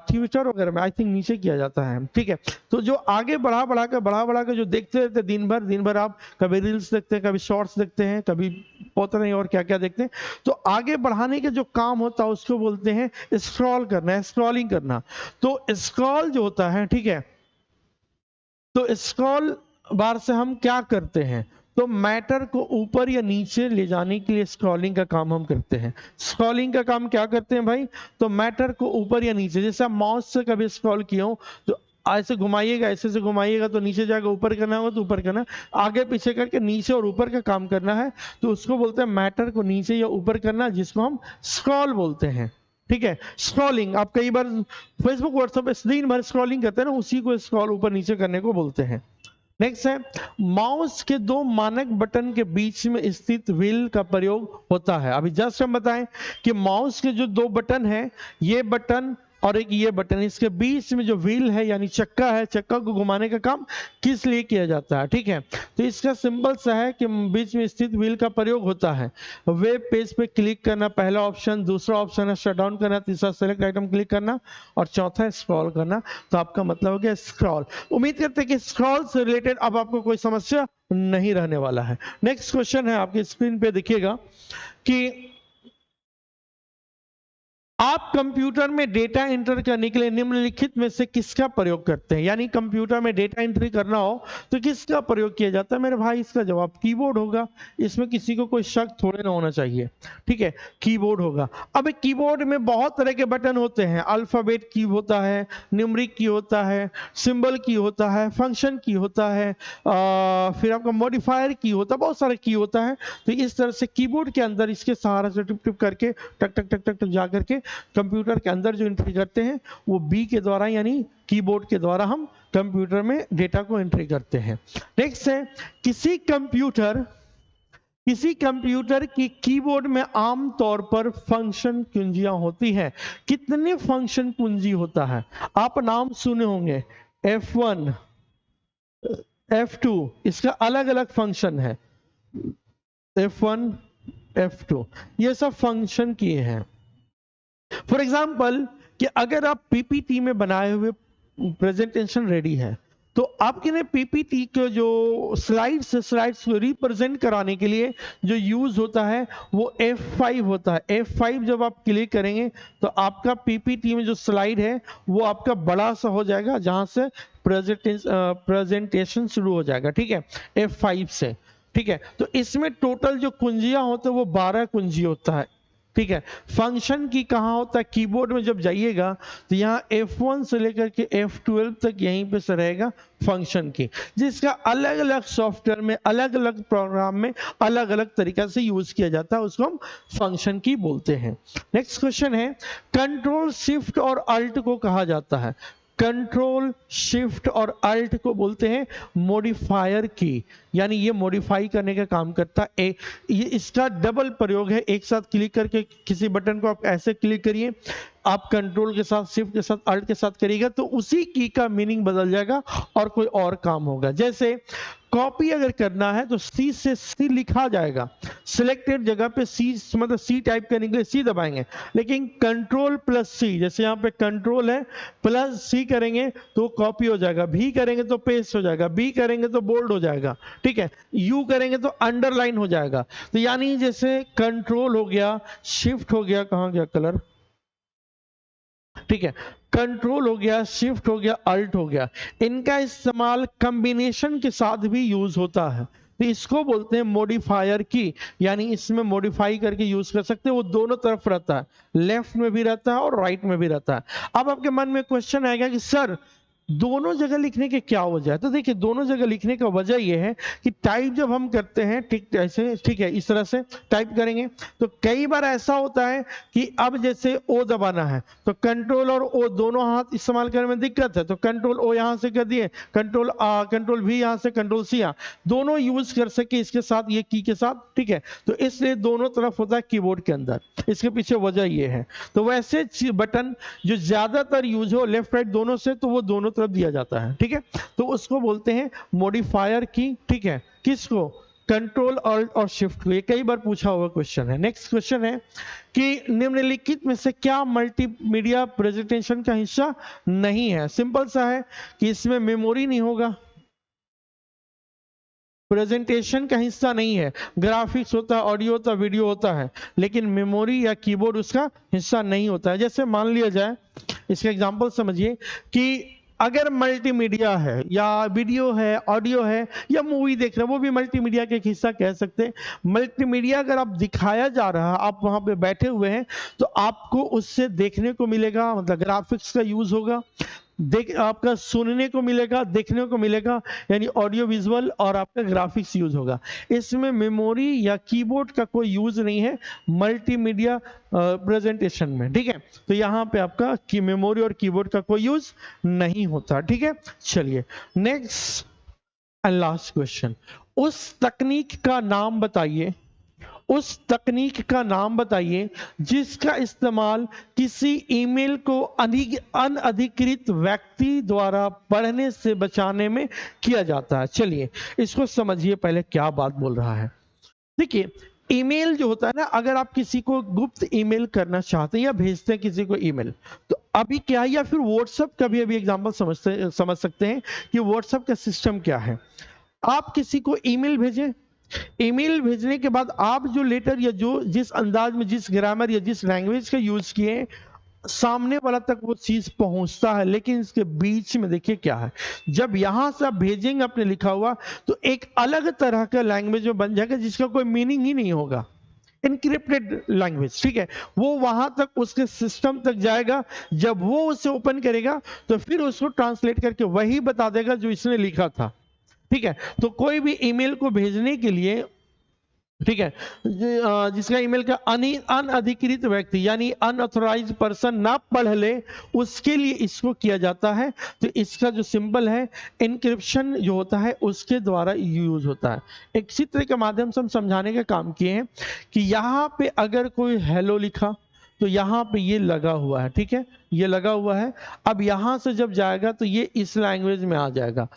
ट्विटर वगैरह में आई थिंक नीचे किया जाता है। ठीक है, तो जो आगे बढ़ा बढ़ा के जो देखते रहते दिन भर आप कभी रील्स देखते हैं, कभी शॉर्ट्स देखते हैं, कभी पता नहीं और क्या क्या देखते हैं, तो आगे बढ़ाने के जो काम होता है उसको बोलते हैं स्क्रॉल करना, स्क्रॉलिंग करना। तो स्क्रॉल जो होता है, ठीक है, तो स्क्रॉल बार से हम क्या करते हैं? तो मैटर को ऊपर या नीचे ले जाने के लिए स्क्रॉलिंग का काम हम करते हैं। स्क्रॉलिंग का काम क्या करते हैं भाई? तो मैटर को ऊपर या नीचे, जैसे आप माउस से कभी स्क्रॉल किए हो तो ऐसे घुमाइएगा, ऐसे से घुमाइएगा तो नीचे जाकर ऊपर करना होगा तो ऊपर करना, आगे पीछे करके नीचे और ऊपर का काम करना है, तो उसको बोलते हैं मैटर को नीचे या ऊपर करना, जिसको हम स्क्रॉल बोलते हैं। ठीक है, स्क्रॉलिंग आप कई बार फेसबुक व्हाट्सएप पे दिन भर स्क्रॉलिंग करते हैं ना, उसी को स्क्रॉल ऊपर नीचे करने को बोलते हैं। नेक्स्ट है माउस के दो मानक बटन के बीच में स्थित व्हील का प्रयोग होता है। अभी जस्ट हम बताएं कि माउस के जो दो बटन है, ये बटन और एक ये बटन, इसके बीच में जो व्हील है यानी चक्का है, चक्का को घुमाने का काम किस लिए किया जाता है? ठीक है, तो इसका सिंबल सा है कि बीच में स्थित व्हील का प्रयोग होता है। वेब पेज पे क्लिक करना पहला ऑप्शन, दूसरा ऑप्शन है शट डाउन करना, तीसरा सेलेक्ट आइटम क्लिक करना, और चौथा है स्क्रॉल करना। तो आपका मतलब हो गया स्क्रॉल। उम्मीद करते हैं कि स्क्रॉल से रिलेटेड अब आपको कोई समस्या नहीं रहने वाला है। नेक्स्ट क्वेश्चन है, आपकी स्क्रीन पे देखिएगा कि आप कंप्यूटर में डेटा एंटर करने के लिए निम्नलिखित में से किसका प्रयोग करते हैं? यानी कंप्यूटर में डेटा एंट्री करना हो तो किसका प्रयोग किया जाता है? मेरे भाई इसका जवाब कीबोर्ड होगा, इसमें किसी को कोई शक थोड़े ना होना चाहिए। ठीक है, कीबोर्ड होगा। अब कीबोर्ड में बहुत तरह के बटन होते हैं, अल्फाबेट की होता है, न्यूमरिक की होता है, सिंबल की होता है, फंक्शन की होता है, फिर आपका मॉडिफायर की होता है, बहुत सारे की होता है। तो इस तरह से कीबोर्ड के अंदर इसके सहारा से टिप टिप करके टक टक टक टक टक जा करके कंप्यूटर के अंदर जो एंट्री करते हैं वो बी के द्वारा यानी कीबोर्ड के द्वारा हम कंप्यूटर में डेटा को एंट्री करते हैं। नेक्स्ट है किसी कंप्यूटर किसी कंप्यूटर की कीबोर्ड में आमतौर पर फंक्शन कुंजियां होती हैं। कितने फंक्शन कुंजी होता है? आप नाम सुने होंगे, F1, F2, इसका अलग अलग फंक्शन है। F1, F2, ये सब फंक्शन किए हैं। फॉर एग्जाम्पल कि अगर आप पीपीटी में बनाए हुए प्रेजेंटेशन रेडी है, तो आपके लिए पीपीटी के जो स्लाइड्स को रिप्रेजेंट कराने के लिए जो यूज होता है वो F5 होता है। F5 जब आप क्लिक करेंगे तो आपका पीपीटी में जो स्लाइड है वो आपका बड़ा सा हो जाएगा, जहां से प्रेजेंटेशन शुरू हो जाएगा। ठीक है, F5 से। ठीक है, तो इसमें टोटल जो कुंजियां होते हैं वो 12 कुंजी होता है। ठीक है, फंक्शन की कहाँ होता है? कीबोर्ड में जब जाइएगा तो यहाँ F1 से लेकर के F12 तक यहीं पे से रहेगा फंक्शन की, जिसका अलग अलग सॉफ्टवेयर में, अलग अलग प्रोग्राम में अलग अलग तरीका से यूज किया जाता है, उसको हम फंक्शन की बोलते हैं। नेक्स्ट क्वेश्चन है, कंट्रोल शिफ्ट और अल्ट को कहा जाता है। कंट्रोल शिफ्ट और अल्ट को बोलते हैं मॉडिफायर की, यानी ये मॉडिफाई करने का काम करता है। ये इसका डबल प्रयोग है। एक साथ क्लिक करके किसी बटन को आप ऐसे क्लिक करिए, आप कंट्रोल के साथ, शिफ्ट के साथ, अल्ट के साथ करिएगा तो उसी की का मीनिंग बदल जाएगा और कोई और काम होगा। जैसे कॉपी अगर करना है तो सी से सी लिखा जाएगा, सिलेक्टेड जगह पे सी, मतलब सी टाइप करने के लिए सी दबाएंगे, लेकिन कंट्रोल प्लस सी, जैसे यहाँ पे कंट्रोल है प्लस सी करेंगे तो कॉपी हो जाएगा, भी करेंगे तो पेस्ट हो जाएगा, बी करेंगे तो बोल्ड हो जाएगा। ठीक है, यू करेंगे तो अंडरलाइन हो जाएगा। तो यानी जैसे कंट्रोल हो गया, शिफ्ट हो गया, कहां गया कलर? ठीक है, कंट्रोल हो गया, शिफ्ट हो गया, अल्ट हो गया, इनका इस्तेमाल कॉम्बिनेशन के साथ भी यूज होता है, तो इसको बोलते हैं मॉडिफायर की, यानी इसमें मॉडिफाई करके यूज कर सकते हैं। वो दोनों तरफ रहता है, लेफ्ट में भी रहता है और राइट में भी रहता है। अब आपके मन में क्वेश्चन आएगा कि सर दोनों जगह लिखने के क्या वजह है? तो देखिए, दोनों जगह लिखने का वजह यह है कि टाइप जब हम करते हैं, ठीक ऐसे, ठीक है, इस तरह से टाइप करेंगे तो कई बार ऐसा होता है कि अब जैसे ओ दबाना है तो कंट्रोल और ओ दोनों हाथ इस्तेमाल करने में दिक्कत है, तो कंट्रोल ओ यहां से कर दिए, कंट्रोल भी यहां से, कंट्रोल सी यहां, दोनों यूज कर सके इसके साथ, ये की के साथ। ठीक है, तो इसलिए दोनों तरफ होता है कीबोर्ड के अंदर, इसके पीछे वजह ये है। तो वैसे बटन जो ज्यादातर यूज हो लेफ्ट राइट दोनों से, तो वो दोनों तरफ दिया जाता है। ठीक है, तो उसको बोलते हैं मॉडिफायर की। ठीक है, किसको? कंट्रोल ऑल्ट और शिफ्ट को। ये कई बार पूछा हुआ क्वेश्चन है। नेक्स्ट क्वेश्चन है कि निम्नलिखित में से क्या मल्टीमीडिया प्रेजेंटेशन का हिस्सा नहीं है? सिंपल सा है कि इसमें मेमोरी नहीं होगा, प्रेजेंटेशन का हिस्सा नहीं है, ग्राफिक्स होता है, ऑडियो होता है, वीडियो होता है, लेकिन मेमोरी या कीबोर्ड उसका हिस्सा नहीं होता है। जैसे मान लिया जाए, इसका एग्जांपल समझिए कि अगर मल्टीमीडिया है या वीडियो है, ऑडियो है या मूवी देख रहे हैं, वो भी मल्टीमीडिया का एक हिस्सा कह सकते हैं। मल्टीमीडिया अगर आप दिखाया जा रहा है, आप वहां पे बैठे हुए हैं, तो आपको उससे देखने को मिलेगा, मतलब ग्राफिक्स का यूज होगा, देख आपका सुनने को मिलेगा, देखने को मिलेगा, यानी ऑडियो विजुअल और आपका ग्राफिक्स यूज होगा। इसमें मेमोरी या कीबोर्ड का कोई यूज नहीं है मल्टीमीडिया प्रेजेंटेशन में। ठीक है, तो यहाँ पे आपका की मेमोरी और कीबोर्ड का कोई यूज नहीं होता। ठीक है, चलिए नेक्स्ट एंड लास्ट क्वेश्चन, उस तकनीक का नाम बताइए, उस तकनीक का नाम बताइए जिसका इस्तेमाल किसी ईमेल को अनधिकृत व्यक्ति द्वारा पढ़ने से बचाने में किया जाता है। चलिए इसको समझिए पहले क्या बात बोल रहा है। देखिए, ईमेल जो होता है ना, अगर आप किसी को गुप्त ईमेल करना चाहते हैं या भेजते हैं किसी को ईमेल, तो अभी क्या है, या फिर व्हाट्सएप का भी अभी एग्जांपल समझ सकते हैं कि व्हाट्सएप का सिस्टम क्या है। आप किसी को ईमेल भेजें, ईमेल भेजने के बाद आप जो लेटर या जो जिस अंदाज में, जिस ग्रामर या जिस लैंग्वेज का यूज किए, सामने वाला तक वो चीज पहुंचता है, लेकिन इसके बीच में देखिए क्या है, जब यहां से आप भेजेंगे अपने लिखा हुआ, तो एक अलग तरह का लैंग्वेज में बन जाएगा जिसका कोई मीनिंग ही नहीं होगा, इनक्रिप्टेड लैंग्वेज। ठीक है, वो वहां तक उसके सिस्टम तक जाएगा, जब वो उसे ओपन करेगा तो फिर उसको ट्रांसलेट करके वही बता देगा जो इसने लिखा था। ठीक है, तो कोई भी ईमेल को भेजने के लिए ठीक है। जिसका ईमेल का अनधिकृत व्यक्ति यानी अनऑथराइज्ड पर्सन ना पढ़ ले, उसके लिए इसको किया जाता है। तो इसका जो सिंबल है इंक्रिप्शन जो होता है उसके द्वारा यूज होता है। एक चित्र के माध्यम से हम समझाने का काम किए हैं कि यहाँ पे अगर कोई हेलो लिखा तो यहाँ पे ये लगा हुआ है, ठीक है, ये लगा हुआ है। अब यहाँ से जब जाएगा तो ये इस लैंग्वेज में आ जाएगा,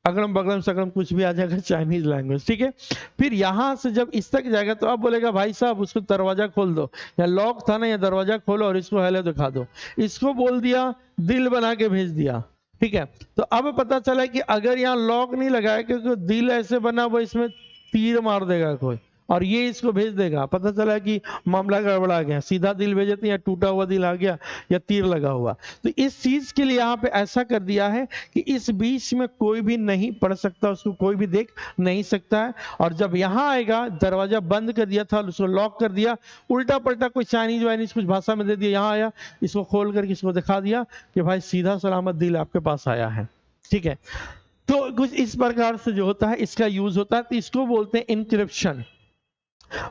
अगड़म बगड़म सकड़म कुछ भी आ जाएगा, चाइनीज लैंग्वेज, ठीक है। फिर यहाँ से जब इस तक जाएगा तो अब बोलेगा भाई साहब उसको दरवाजा खोल दो, या लॉक था ना, या दरवाजा खोलो और इसको हेलो दिखा दो। इसको बोल दिया, दिल बना के भेज दिया, ठीक है। तो अब पता चला कि अगर यहाँ लॉक नहीं लगाया क्योंकि दिल ऐसे बना वो इसमें तीर मार देगा कोई, और ये इसको भेज देगा, पता चला कि मामला गड़बड़ा गया, सीधा दिल भेजे थे या टूटा हुआ दिल आ गया या तीर लगा हुआ। तो इस चीज के लिए यहाँ पे ऐसा कर दिया है कि इस बीच में कोई भी नहीं पढ़ सकता, उसको कोई भी देख नहीं सकता है। और जब यहाँ आएगा, दरवाजा बंद कर दिया था, उसको लॉक कर दिया, उल्टा पलटा कोई चाइनीज वाइनीज कुछ भाषा में दे दिया, यहाँ आया, इसको खोल करके इसको दिखा दिया कि भाई सीधा सलामत दिल आपके पास आया है, ठीक है। तो कुछ इस प्रकार से जो होता है इसका यूज होता है, तो इसको बोलते हैं इंक्रिप्शन।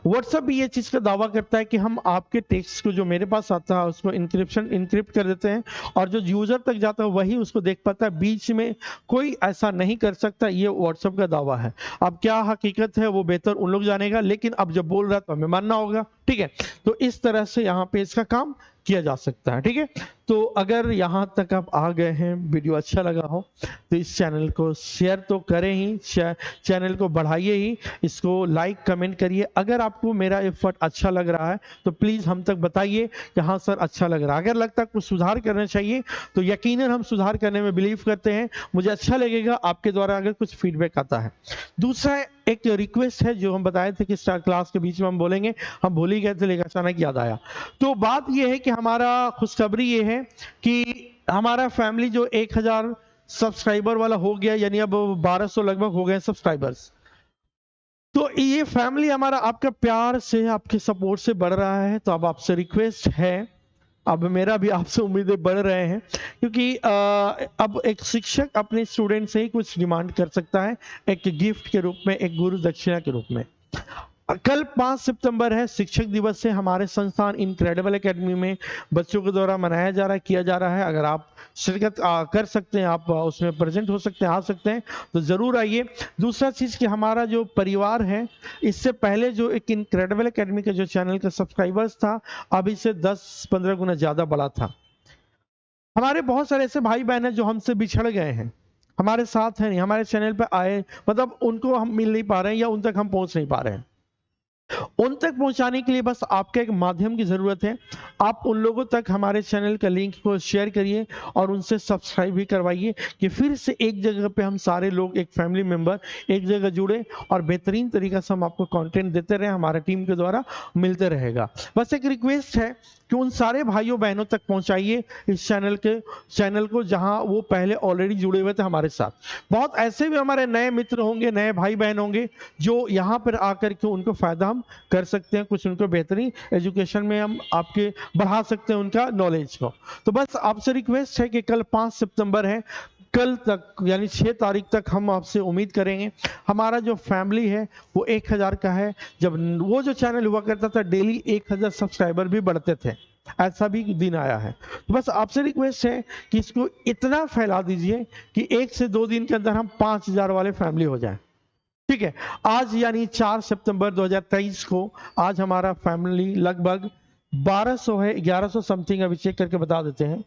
व्हाट्सएप भी ये चीज का दावा करता है कि हम आपके टेक्स्ट को जो मेरे पास आता है उसको इंक्रिप्ट कर देते हैं, और जो यूजर तक जाता है वही उसको देख पाता है, बीच में कोई ऐसा नहीं कर सकता। ये व्हाट्सएप का दावा है। अब क्या हकीकत है वो बेहतर उन लोग जानेगा, लेकिन अब जब बोल रहा है तो हमें मानना होगा, ठीक है। तो इस तरह से यहाँ पे इसका काम किया जा सकता है, ठीक है। तो अगर यहाँ तक आप आ गए हैं, वीडियो अच्छा लगा हो तो इस चैनल को शेयर तो करें ही, चैनल को बढ़ाइए ही, इसको लाइक कमेंट करिए। अगर आपको मेरा एफर्ट अच्छा लग रहा है तो प्लीज़ हम तक बताइए कि हाँ सर अच्छा लग रहा है। अगर लगता है कुछ सुधार करना चाहिए तो यकीनन हम सुधार करने में बिलीव करते हैं। मुझे अच्छा लगेगा आपके द्वारा अगर कुछ फीडबैक आता है। दूसरा एक रिक्वेस्ट है जो हम बताए थे कि क्लास के बीच में हम बोलेंगे, हम भूल ही गए थे लेकिन अचानक याद आया। तो बात यह है कि हमारा खुशखबरी ये है कि हमारा फैमिली जो 1000 सब्सक्राइबर वाला हो गया, यानी अब 1200 लगभग हो गए सब्सक्राइबर्स। तो ये फैमिली हमारा आपका प्यार से, आपके सपोर्ट से बढ़ रहा है। तो अब आपसे रिक्वेस्ट है, अब मेरा भी आपसे उम्मीदें बढ़ रहे हैं, क्योंकि अब एक शिक्षक अपने स्टूडेंट से ही कुछ डिमांड कर सकता है, एक गिफ्ट के रूप में, एक गुरु दक्षिणा के रूप में। कल 5 सितंबर है, शिक्षक दिवस से हमारे संस्थान इनक्रेडिबल एकेडमी में बच्चों के द्वारा मनाया जा रहा है, किया जा रहा है। अगर आप शिरकत कर सकते हैं, आप उसमें प्रेजेंट हो सकते हैं, आ सकते हैं तो जरूर आइए। दूसरा चीज कि हमारा जो परिवार है, इससे पहले जो एक इनक्रेडिबल एकेडमी का जो चैनल का सब्सक्राइबर्स था, अभी से 10-15 गुना ज्यादा बड़ा था। हमारे बहुत सारे ऐसे भाई बहन हैं जो हमसे बिछड़ गए हैं, हमारे साथ है नहीं, हमारे चैनल पर आए, मतलब उनको हम मिल नहीं पा रहे हैं या उन तक हम पहुंच नहीं पा रहे हैं। उन तक पहुंचाने के लिए बस आपका एक माध्यम की जरूरत है। आप उन लोगों तक हमारे चैनल का लिंक को शेयर करिए और उनसे सब्सक्राइब भी करवाइए, कि फिर से एक जगह पे हम सारे लोग, एक फैमिली मेंबर एक जगह जुड़े और बेहतरीन तरीका से हम आपको कंटेंट देते रहे, हमारे टीम के द्वारा मिलते रहेगा। बस एक रिक्वेस्ट है कि उन सारे भाइयों बहनों तक पहुंचाइए इस चैनल को जहां वो पहले ऑलरेडी जुड़े हुए थे हमारे साथ। बहुत ऐसे भी हमारे नए मित्र होंगे, नए भाई बहन होंगे जो यहाँ पर आकर के उनको फायदा हम कर सकते हैं, कुछ उनको बेहतरीन एजुकेशन में हम आपके बढ़ा सकते हैं उनका नॉलेज को। तो बस आपसे रिक्वेस्ट है कि कल 5 सितंबर है, कल तक यानी 6 तारीख तक हम आपसे उम्मीद करेंगे। हमारा जो फैमिली है वो 1000 का है। जब वो जो चैनल हुआ करता था डेली 1000 सब्सक्राइबर भी बढ़ते थे, ऐसा भी दिन आया है। तो बस आपसे रिक्वेस्ट है कि इसको इतना फैला दीजिए कि 1 से 2 दिन के अंदर हम 5000 वाले फैमिली हो जाए, ठीक है। आज यानी 4 सितंबर 2023 को आज हमारा फैमिली लगभग 1200 है, 1100 समथिंग, अभी चेक करके बता देते हैं,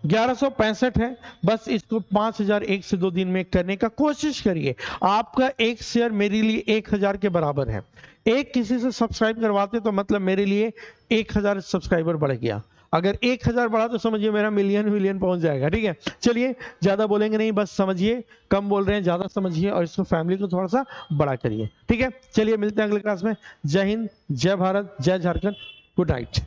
1165 है। बस इसको 5000 1 से 2 दिन में करने का कोशिश करिए। आपका एक शेयर मेरे लिए 1000 के बराबर है। एक किसी से सब्सक्राइब करवाते तो मतलब मेरे लिए 1000 सब्सक्राइबर बढ़ गया। अगर 1000 बढ़ा तो समझिए मेरा मिलियन पहुंच जाएगा, ठीक है। चलिए ज्यादा बोलेंगे नहीं, बस समझिए, कम बोल रहे हैं, ज्यादा समझिए और इसको फैमिली को थोड़ा सा बड़ा करिए, ठीक है। चलिए मिलते हैं अगले क्लास में। जय हिंद, जय भारत, जय झारखंड, गुड नाइट।